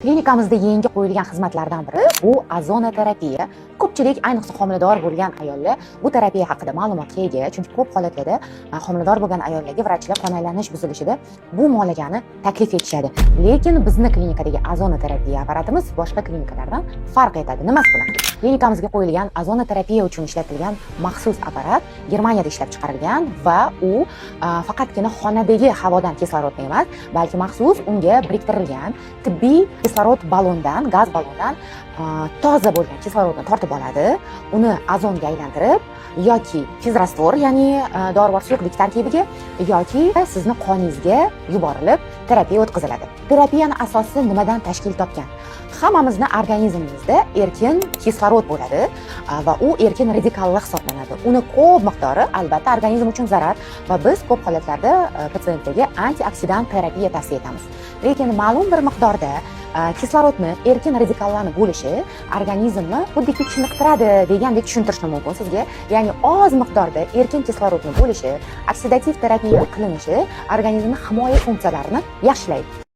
Klinikamizda yangi qo'yilgan xizmatlardan biri bu ozonoterapiya. Ko'pchilik, ayniqsa homilador bo'lgan ayollar bu terapiya haqida ma'lumotga ega, chunki ko'p holatlarda homilador bo'lgan ayollarga vrachlar qon aylanish buzilishida bu muolajani taklif etishadi. Lekin bizni klinikadagi ozonoterapiya apparatimiz boshqa klinikalardan farq etadi. Nimasi bilan? Klinikamizga qo'yilgan ozonoterapiya uchun ishlatilgan maxsus apparat Germaniyada ishlab chiqarilgan va u faqatgina xonadagi havodan kislorodni emas, balki maxsus unga biriktirilgan tibbiy kislorod balondan, gaz balondan toza bo'lgan kislorodni tortib oladi, uni ozonga aylantirib yoki fizrastor, ya'ni dorivor suyuqlik tarkibiga yoki sizni qoningizga yuborilib terapiya o'tkaziladi. Terapiyani asosi nimadan tashkil topgan? Hammamizni organizmimizda erkin kislorod bo'ladi va u erkin radikallar hisoblanadi. Uni ko'p miqdori albatta organizm uchun zarar va biz ko'p holatlarda patsientlarga antioksidant terapiya tavsiya etamiz. Lekin ma'lum bir miqdorda kislorodni erkin radikallarni bo'lishi organizmni xuddiki chiniqtiradi degandek tushuntirishni mumkin sizga. Ya'ni oz miqdorda erkin kislorodni bo'lishi, oksidativ terapiya qilinishi organizmning himoya funksiyalarini yaxshilaydi.